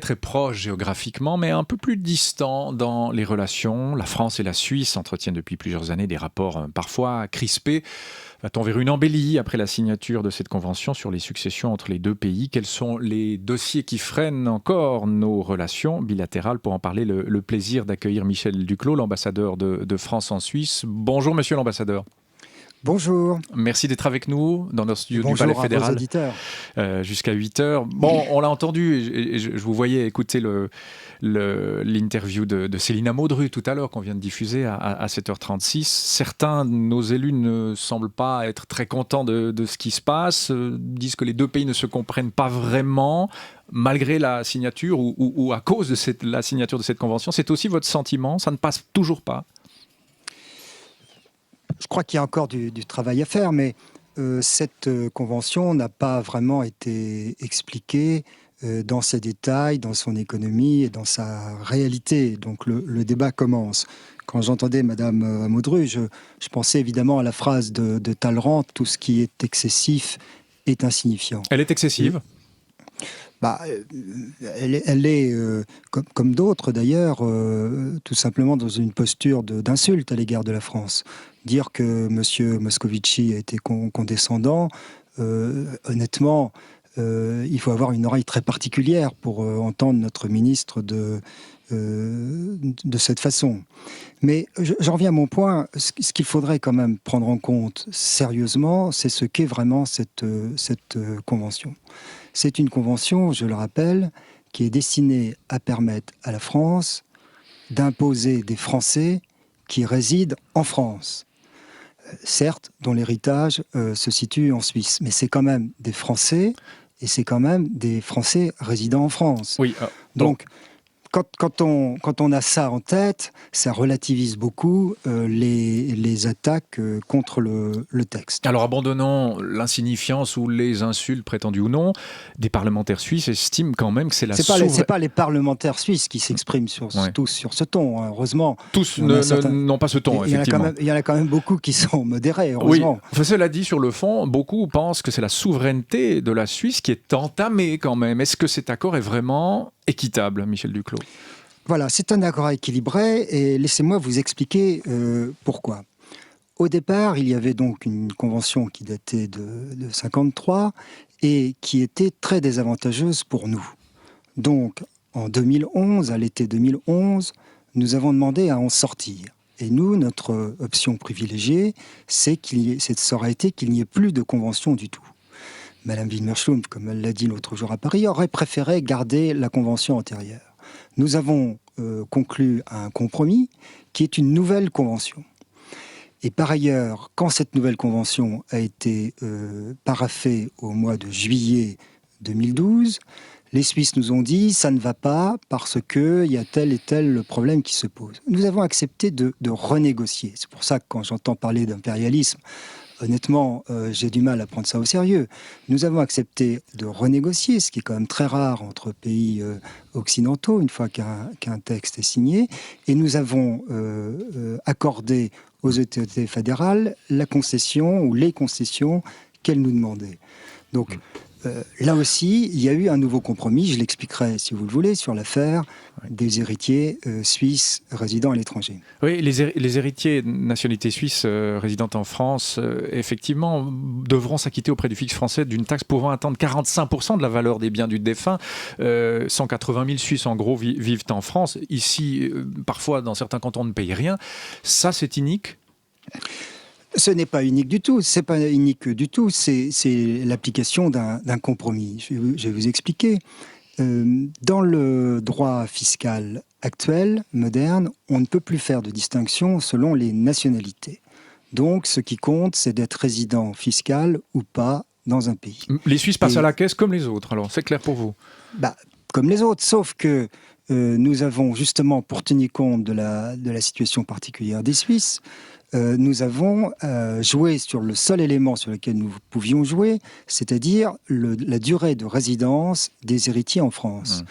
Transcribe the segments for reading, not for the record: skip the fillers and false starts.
très proches géographiquement, mais un peu plus distants dans les relations. La France et la Suisse entretiennent depuis plusieurs années des rapports parfois crispés. Va-t-on vers une embellie après la signature de cette convention sur les successions entre les deux pays? Quels sont les dossiers qui freinent encore nos relations bilatérales? Pour en parler, le plaisir d'accueillir Michel Duclos, l'ambassadeur de France en Suisse. Bonjour monsieur l'ambassadeur. Bonjour. Merci d'être avec nous dans notre studio du Palais Bonjour à fédéral. vos auditeurs. Jusqu'à 8h. Bon, on l'a entendu, et je vous voyais écouter l'interview de Célina Maudru tout à l'heure, qu'on vient de diffuser à 7h36. Certains de nos élus ne semblent pas être très contents de ce qui se passe, disent que les deux pays ne se comprennent pas vraiment, malgré la signature ou à cause de la signature de cette convention. C'est aussi votre sentiment? Ça ne passe toujours pas? Je crois qu'il y a encore du travail à faire, mais cette convention n'a pas vraiment été expliquée dans ses détails, dans son économie et dans sa réalité. Donc le débat commence. Quand j'entendais Madame Maudru, je pensais évidemment à la phrase de Talleyrand, tout ce qui est excessif est insignifiant. Elle est excessive? Elle est comme d'autres d'ailleurs, tout simplement dans une posture d'insulte à l'égard de la France. Dire que M. Moscovici a été condescendant, honnêtement, il faut avoir une oreille très particulière pour entendre notre ministre de cette façon. Mais j'en reviens à mon point. Ce qu'il faudrait quand même prendre en compte sérieusement, c'est ce qu'est vraiment cette convention. C'est une convention, je le rappelle, qui est destinée à permettre à la France d'imposer des Français qui résident en France. Certes, dont l'héritage se situe en Suisse, mais c'est quand même des Français, et c'est quand même des Français résidant en France. Oui. Donc, quand on a ça en tête, ça relativise beaucoup les attaques contre le texte. Alors abandonnons l'insignifiance ou les insultes, prétendues ou non, des parlementaires suisses estiment quand même que c'est la souveraineté. C'est pas les parlementaires suisses qui s'expriment tous sur ce ton, hein, heureusement. Tous n'ont pas ce ton, effectivement. Il y en a quand même beaucoup qui sont modérés, heureusement. Oui, cela dit, sur le fond, beaucoup pensent que c'est la souveraineté de la Suisse qui est entamée quand même. Est-ce que cet accord est vraiment équitable, Michel Duclos? Voilà, c'est un accord équilibré et laissez-moi vous expliquer pourquoi. Au départ, il y avait donc une convention qui datait de 1953 et qui était très désavantageuse pour nous. Donc, en 2011, à l'été 2011, nous avons demandé à en sortir. Et nous, notre option privilégiée, ça aurait été qu'il n'y ait plus de convention du tout. Madame Wilmerschlumpf, comme elle l'a dit l'autre jour à Paris, aurait préféré garder la convention antérieure. Nous avons conclu un compromis qui est une nouvelle convention. Et par ailleurs, quand cette nouvelle convention a été paraphée au mois de juillet 2012, les Suisses nous ont dit ça ne va pas parce qu'il y a tel et tel problème qui se pose. Nous avons accepté de renégocier. C'est pour ça que quand j'entends parler d'impérialisme, honnêtement, j'ai du mal à prendre ça au sérieux. Nous avons accepté de renégocier, ce qui est quand même très rare entre pays occidentaux, une fois qu'un texte est signé. Et nous avons accordé aux autorités fédérales la concession ou les concessions qu'elles nous demandaient. Donc, là aussi, il y a eu un nouveau compromis, je l'expliquerai si vous le voulez, sur l'affaire des héritiers suisses résidant à l'étranger. Oui, les héritiers de nationalité suisse résidant en France, effectivement, devront s'acquitter auprès du fisc français d'une taxe pouvant atteindre 45% de la valeur des biens du défunt. 180 000 Suisses, en gros, vivent en France. Ici, parfois, dans certains cantons, on ne paye rien. Ça, c'est inique ? Ce n'est pas unique du tout, c'est pas unique du tout, c'est l'application d'un compromis. Je vais vous expliquer. Dans le droit fiscal actuel, moderne, on ne peut plus faire de distinction selon les nationalités. Donc, ce qui compte, c'est d'être résident fiscal ou pas dans un pays. Les Suisses passent à la caisse comme les autres, alors c'est clair pour vous? Comme les autres, sauf que nous avons justement, pour tenir compte de la situation particulière des Suisses, nous avons joué sur le seul élément sur lequel nous pouvions jouer, c'est-à-dire la durée de résidence des héritiers en France.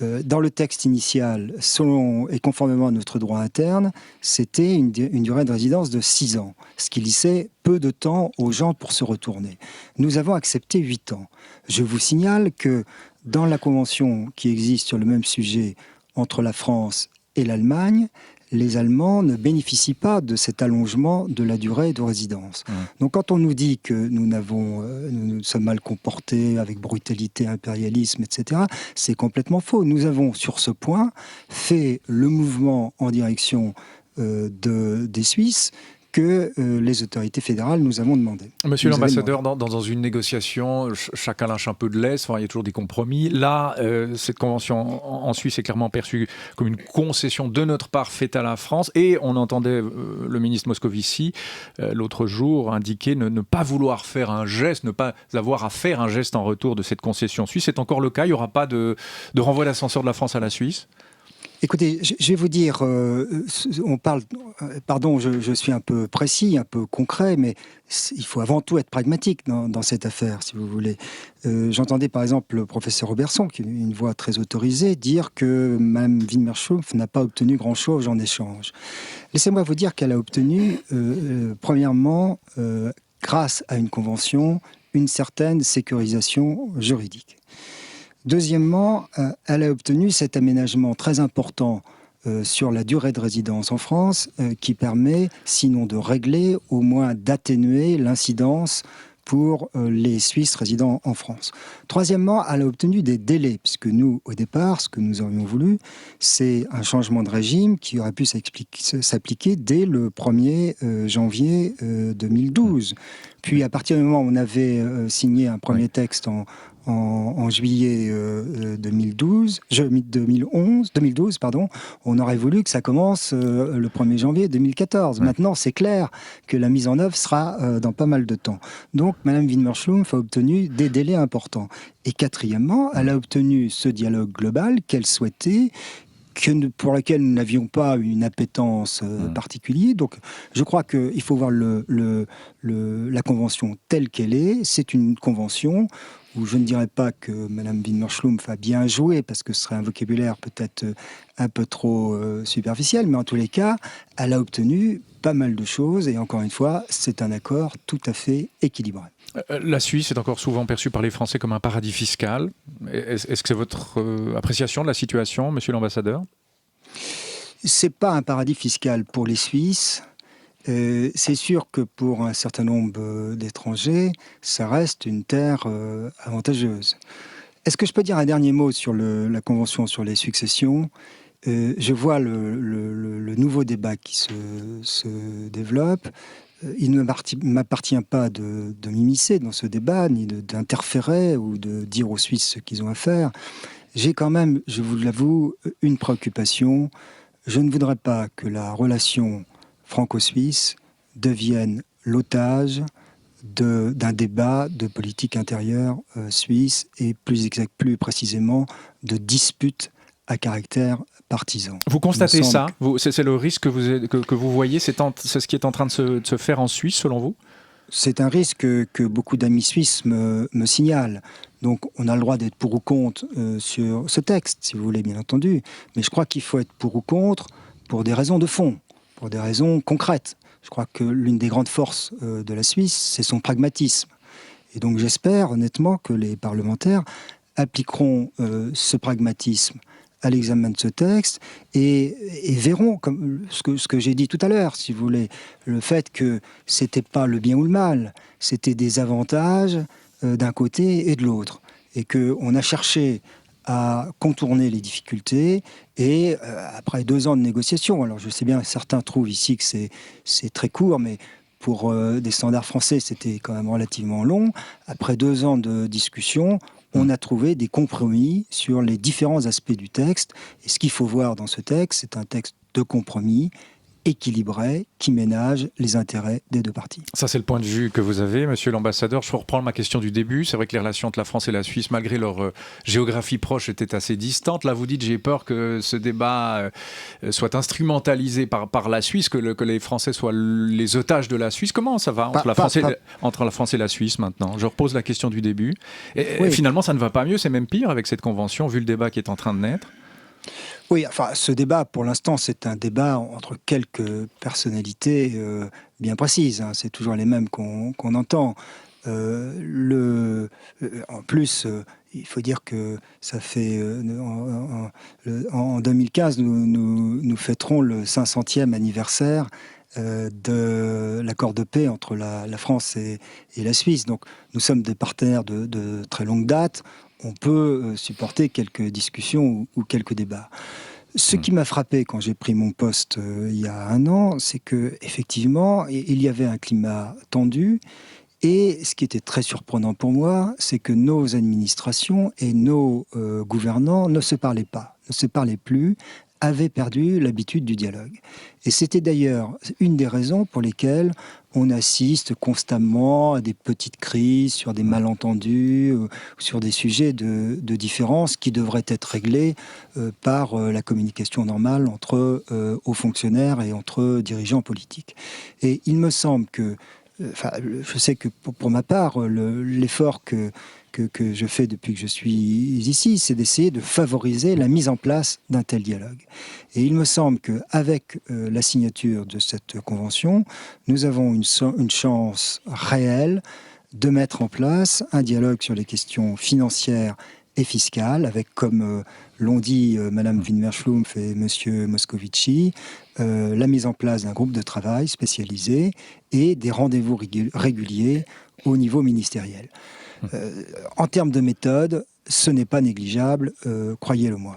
Dans le texte initial, selon et conformément à notre droit interne, c'était une durée de résidence de 6 ans, ce qui laissait peu de temps aux gens pour se retourner. Nous avons accepté 8 ans. Je vous signale que dans la convention qui existe sur le même sujet entre la France et l'Allemagne, les Allemands ne bénéficient pas de cet allongement de la durée de résidence. Donc quand on nous dit que nous nous sommes mal comportés avec brutalité, impérialisme, etc., c'est complètement faux. Nous avons sur ce point fait le mouvement en direction des Suisses que les autorités fédérales nous avons demandé. Monsieur l'ambassadeur, dans une négociation, chacun lâche un peu de lest, il y a toujours des compromis. Là, cette convention en Suisse est clairement perçue comme une concession de notre part faite à la France. Et on entendait le ministre Moscovici, l'autre jour, indiquer ne pas vouloir faire un geste, ne pas avoir à faire un geste en retour de cette concession suisse. C'est encore le cas? Il n'y aura pas de renvoi d'ascenseur de la France à la Suisse? Écoutez, je vais vous dire, on parle, pardon, je suis un peu précis, un peu concret, mais il faut avant tout être pragmatique dans cette affaire, si vous voulez. J'entendais par exemple le professeur Robertson, qui est une voix très autorisée, dire que Mme Widmer-Schulpf n'a pas obtenu grand-chose en échange. Laissez-moi vous dire qu'elle a obtenu, premièrement, grâce à une convention, une certaine sécurisation juridique. Deuxièmement, elle a obtenu cet aménagement très important sur la durée de résidence en France qui permet, sinon de régler, au moins d'atténuer l'incidence pour les Suisses résidant en France. Troisièmement, elle a obtenu des délais, puisque nous, au départ, ce que nous aurions voulu, c'est un changement de régime qui aurait pu s'appliquer dès le 1er janvier 2012. Puis, à partir du moment où on avait signé un premier texte en juillet 2012, on aurait voulu que ça commence le 1er janvier 2014. Ouais. Maintenant, c'est clair que la mise en œuvre sera dans pas mal de temps. Donc, Mme Widmer-Schulpf a obtenu des délais importants. Et quatrièmement, elle a obtenu ce dialogue global qu'elle souhaitait, pour laquelle nous n'avions pas une appétence particulière. Donc, je crois qu'il faut voir la convention telle qu'elle est. C'est une convention où je ne dirais pas que Mme Widmer-Schulpf a bien joué, parce que ce serait un vocabulaire peut-être un peu trop superficiel, mais en tous les cas, elle a obtenu pas mal de choses, et encore une fois, c'est un accord tout à fait équilibré. La Suisse est encore souvent perçue par les Français comme un paradis fiscal. Est-ce que c'est votre appréciation de la situation, monsieur l'ambassadeur? C'est pas un paradis fiscal pour les Suisses. C'est sûr que pour un certain nombre d'étrangers, ça reste une terre avantageuse. Est-ce que je peux dire un dernier mot sur la Convention sur les successions? Je vois le nouveau débat qui se développe. Il ne m'appartient pas de m'immiscer dans ce débat, ni d'interférer ou de dire aux Suisses ce qu'ils ont à faire. J'ai quand même, je vous l'avoue, une préoccupation. Je ne voudrais pas que la relation franco-suisse devienne l'otage d'un débat de politique intérieure suisse et plus précisément de disputes à caractère partisan. Vous constatez ça? C'est le risque que vous voyez? C'est ce qui est en train de se faire en Suisse, selon vous? C'est un risque que beaucoup d'amis suisses me signalent. Donc on a le droit d'être pour ou contre sur ce texte, si vous voulez, bien entendu. Mais je crois qu'il faut être pour ou contre pour des raisons de fond, pour des raisons concrètes. Je crois que l'une des grandes forces de la Suisse, c'est son pragmatisme. Et donc j'espère honnêtement que les parlementaires appliqueront ce pragmatisme à l'examen de ce texte et verront, comme ce que j'ai dit tout à l'heure, si vous voulez, le fait que c'était pas le bien ou le mal, c'était des avantages d'un côté et de l'autre, et qu'on a cherché à contourner les difficultés, et après 2 ans de négociations, alors je sais bien, certains trouvent ici que c'est très court, mais pour des standards français, c'était quand même relativement long. Après 2 ans de discussion, on a trouvé des compromis sur les différents aspects du texte. Et ce qu'il faut voir dans ce texte, c'est un texte de compromis, équilibré, qui ménage les intérêts des 2 parties. Ça, c'est le point de vue que vous avez, monsieur l'ambassadeur. Je reprends ma question du début. C'est vrai que les relations entre la France et la Suisse, malgré leur géographie proche, étaient assez distantes. Là, vous dites, j'ai peur que ce débat soit instrumentalisé par la Suisse, que les Français soient les otages de la Suisse. Comment ça va entre la France et la Suisse maintenant? Je repose la question du début. Et finalement, ça ne va pas mieux, c'est même pire avec cette convention, vu le débat qui est en train de naître. Oui, enfin, ce débat, pour l'instant, c'est un débat entre quelques personnalités bien précises. Hein. C'est toujours les mêmes qu'on entend. En plus, il faut dire que ça fait en 2015, nous fêterons le 500e anniversaire de l'accord de paix entre la France et la Suisse. Donc nous sommes des partenaires de très longue date. On peut supporter quelques discussions ou quelques débats. Ce qui m'a frappé quand j'ai pris mon poste il y a un an, c'est que effectivement, il y avait un climat tendu. Et ce qui était très surprenant pour moi, c'est que nos administrations et nos gouvernants ne se parlaient pas, ne se parlaient plus, avaient perdu l'habitude du dialogue. Et c'était d'ailleurs une des raisons pour lesquelles on assiste constamment à des petites crises sur des malentendus, sur des sujets de différence qui devraient être réglés par la communication normale entre hauts fonctionnaires et entre dirigeants politiques. Et il me semble que je sais que pour ma part, l'effort que je fais depuis que je suis ici, c'est d'essayer de favoriser la mise en place d'un tel dialogue. Et il me semble qu'avec la signature de cette convention, nous avons une chance réelle de mettre en place un dialogue sur les questions financières et fiscales, avec, comme l'ont dit Madame Winmer-Schlumpf et Monsieur Moscovici, la mise en place d'un groupe de travail spécialisé et des rendez-vous réguliers au niveau ministériel. En termes de méthode, ce n'est pas négligeable, croyez-le moi.